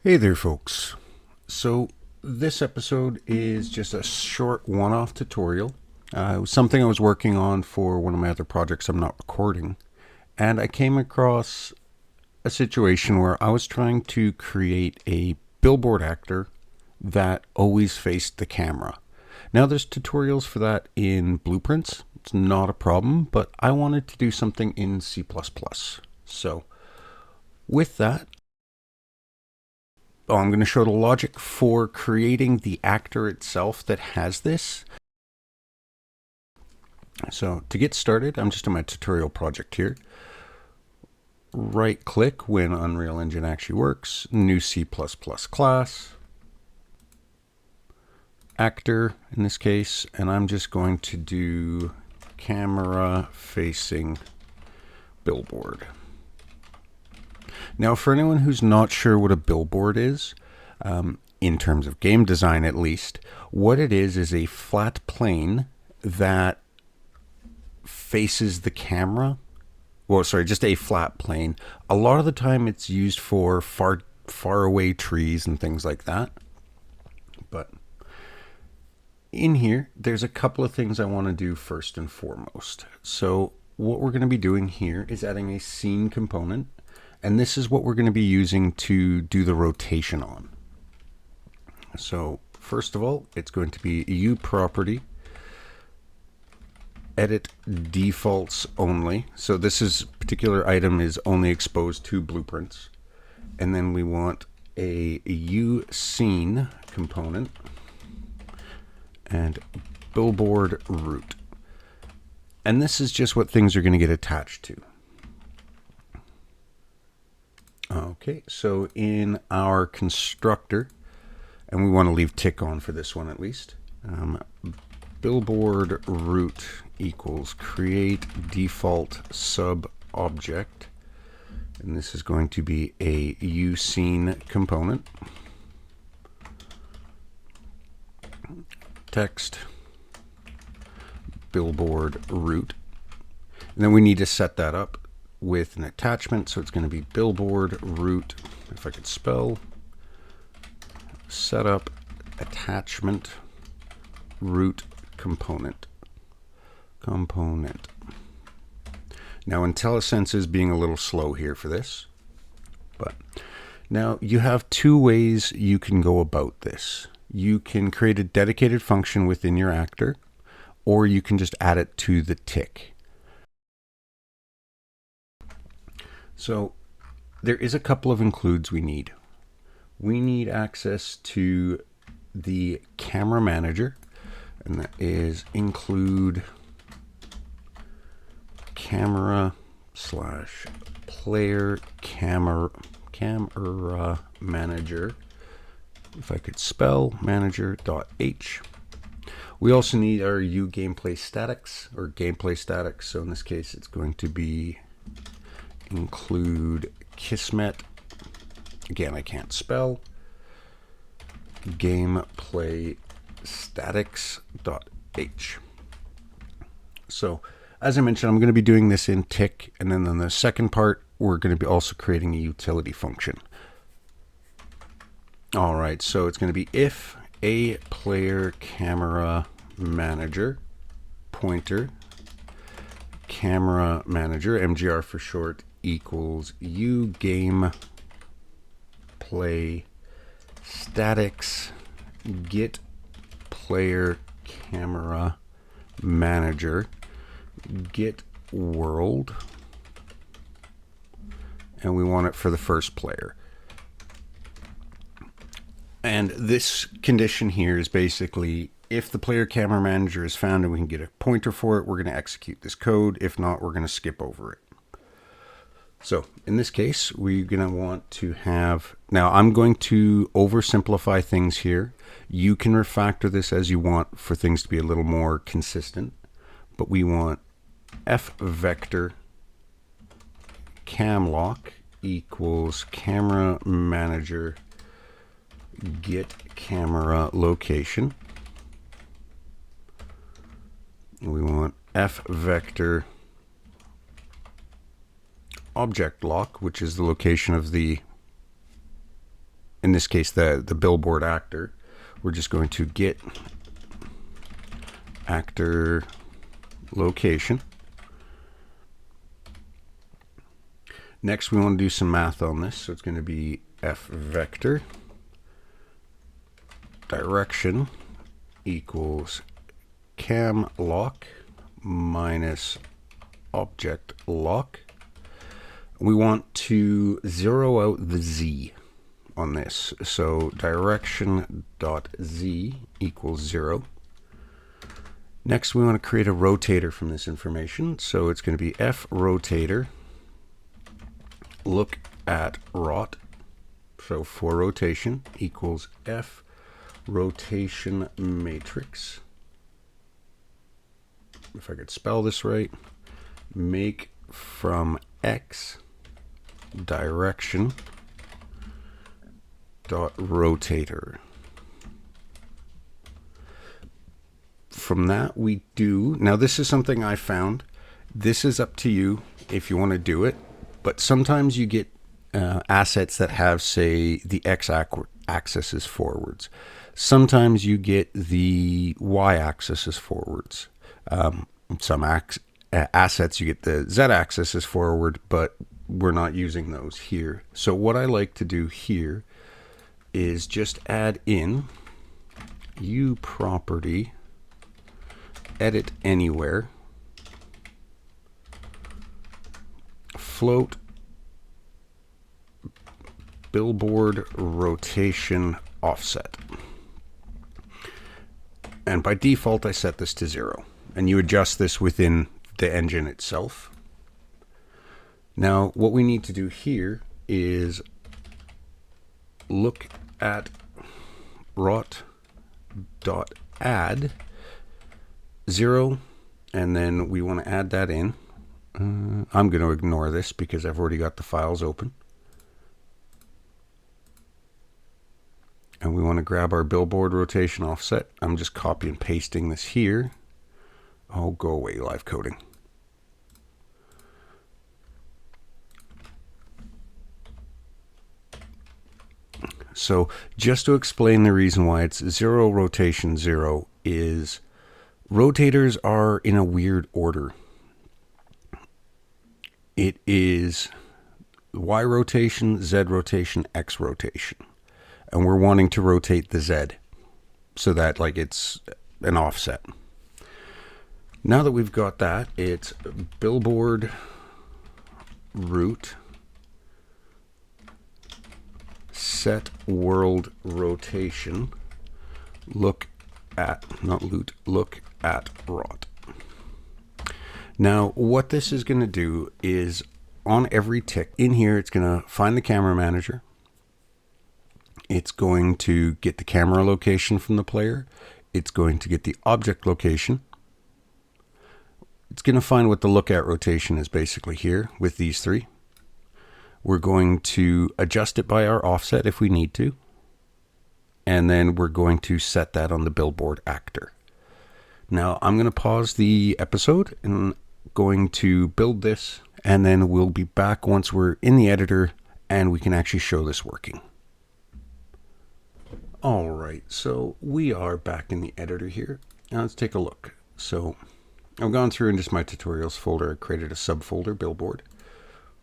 Hey there, folks. So, this episode is just a short one off tutorial. It was something I was working on for one of my other projects I'm not recording. And I came across a situation where I was trying to create a billboard actor that always faced the camera. Now, there's tutorials for that in Blueprints. It's not a problem, but I wanted to do something in C++. So, with that, I'm going to show the logic for creating the actor itself that has this. So to get started, I'm just in my tutorial project here. Right click when Unreal Engine actually works, new C++ class, actor in this case, and I'm just going to do camera facing billboard. Now, for anyone who's not sure what a billboard is, in terms of game design at least, what it is a flat plane that faces the camera. Well, sorry, just a flat plane. A lot of the time it's used for far away trees and things like that. But in here, there's a couple of things I want to do first and foremost. So what we're going to be doing here is adding a scene component. And this is what we're going to be using to do the rotation on. So first of all, it's going to be U property, edit defaults only. So this particular item is only exposed to blueprints. And then we want a U scene component and billboard root. And this is just what things are going to get attached to. Okay, so in our constructor, and we want to leave tick on for this one at least, billboard root equals create default sub object, and this is going to be a uScene component. Text billboard root, and then we need to set that up with an attachment, so it's going to be billboard root, if I could spell, setup attachment root component. Now IntelliSense is being a little slow here for this, but now you have two ways you can go about this. You can create a dedicated function within your actor, or you can just add it to the tick. So there is a couple of includes we need. We need access to the camera manager, and that is include camera / player camera manager. If I could spell manager.h. We also need our U gameplay statics or gameplay statics. So in this case, it's going to be include Kismet. Again, I can't spell. Gameplay statics.h. So, as I mentioned, I'm going to be doing this in tick, and then in the second part, we're going to be also creating a utility function. All right, so it's going to be if a player camera manager pointer camera manager, MGR for short, equals U game play statics get player camera manager get world, and we want it for the first player. And this condition here is basically if the player camera manager is found and we can get a pointer for it, we're going to execute this code. If not, we're going to skip over it. So in this case, we're going to want to have, now I'm going to oversimplify things here. You can refactor this as you want for things to be a little more consistent, but we want f vector camlock equals camera manager get camera location. And we want f vector object lock, which is the location of the in this case, the Billboard Actor, we're just going to get actor location. Next, we want to do some math on this. So it's going to be F vector direction equals cam lock minus object lock. We want to zero out the Z on this. So direction dot Z equals 0. Next, we want to create a rotator from this information. So it's going to be F rotator look at rot. So for rotation equals F rotation matrix. If I could spell this right, make from X direction dot rotator. From that we do, now this is something I found, this is up to you if you want to do it, but sometimes you get assets that have, say, the x-axis is forwards. Sometimes you get the y-axis is forwards. Some assets you get the z-axis is forward, but we're not using those here. So what I like to do here is just add in U property edit anywhere float billboard rotation offset. And by default, I set this to 0. And you adjust this within the engine itself. Now, what we need to do here is look at rot.add 0, and then we want to add that in. I'm going to ignore this because I've already got the files open. And we want to grab our billboard rotation offset. I'm just copy and pasting this here. Oh, go away, live coding. So just to explain the reason why it's 0 rotation 0 is rotators are in a weird order. It is Y rotation, Z rotation, X rotation. And we're wanting to rotate the Z so that like it's an offset. Now that we've got that, it's billboard root set world rotation look at, not loot, look at rot. Now what this is going to do is on every tick in here, it's going to find the camera manager. It's going to get the camera location from the player. It's going to get the object location. It's going to find what the look at rotation is basically here with these three. We're going to adjust it by our offset if we need to. And then we're going to set that on the Billboard Actor. Now I'm going to pause the episode and going to build this, and then we'll be back once we're in the editor and we can actually show this working. All right, so we are back in the editor here. Now let's take a look. So I've gone through in just my tutorials folder. I created a subfolder, Billboard.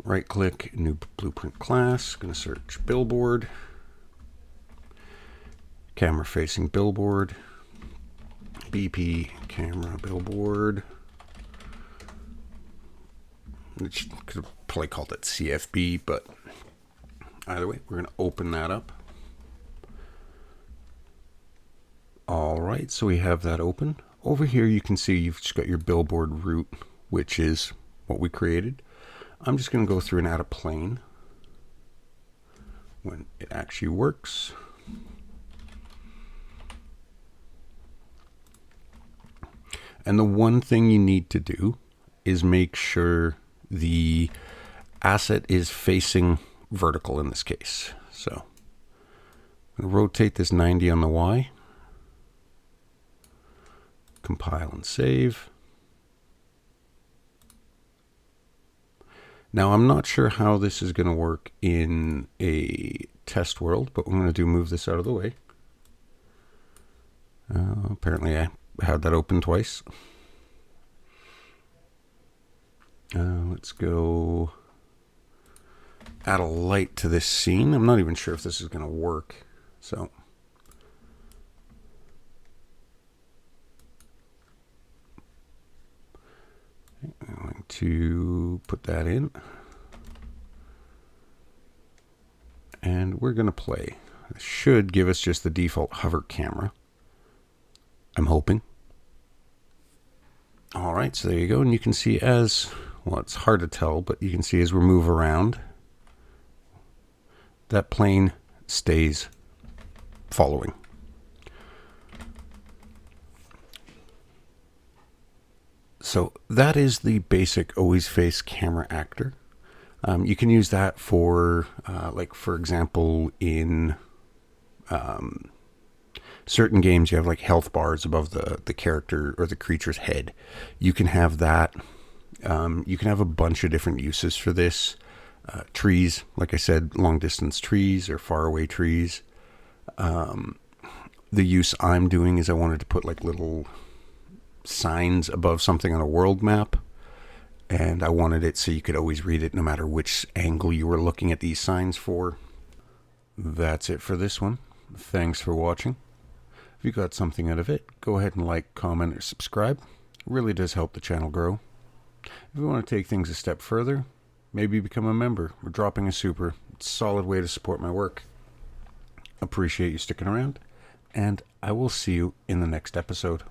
Right click, new blueprint class. Going to search Billboard. Camera facing Billboard. BP camera Billboard. Which could have probably called it CFB, but either way, we're going to open that up. All right, so we have that open. Over here, you can see you've just got your billboard route, which is what we created. I'm just going to go through and add a plane when it actually works. And the one thing you need to do is make sure the asset is facing vertical in this case. So I'm going to rotate this 90 on the Y. Compile and save. Now, I'm not sure how this is going to work in a test world, but what I'm going to do, move this out of the way. Apparently I had that open twice. Let's go add a light to this scene. I'm not even sure if this is going to work. So I'm going to put that in. And we're going to play. This should give us just the default hover camera. I'm hoping. All right, so there you go. And you can see as, well, it's hard to tell, but you can see as we move around, that plane stays following. So that is the basic always face camera actor. You can use that for, like, for example, in certain games, you have like health bars above the character or the creature's head. You can have that. You can have a bunch of different uses for this. Trees, like I said, long distance trees or far away trees. The use I'm doing is I wanted to put like little signs above something on a world map. And I wanted it so you could always read it no matter which angle you were looking at these signs for. That's it for this one. Thanks for watching. If you got something out of it, go ahead and like, comment, or subscribe. It really does help the channel grow. If you want to take things a step further, maybe become a member or dropping a super. It's a solid way to support my work. Appreciate you sticking around, and I will see you in the next episode.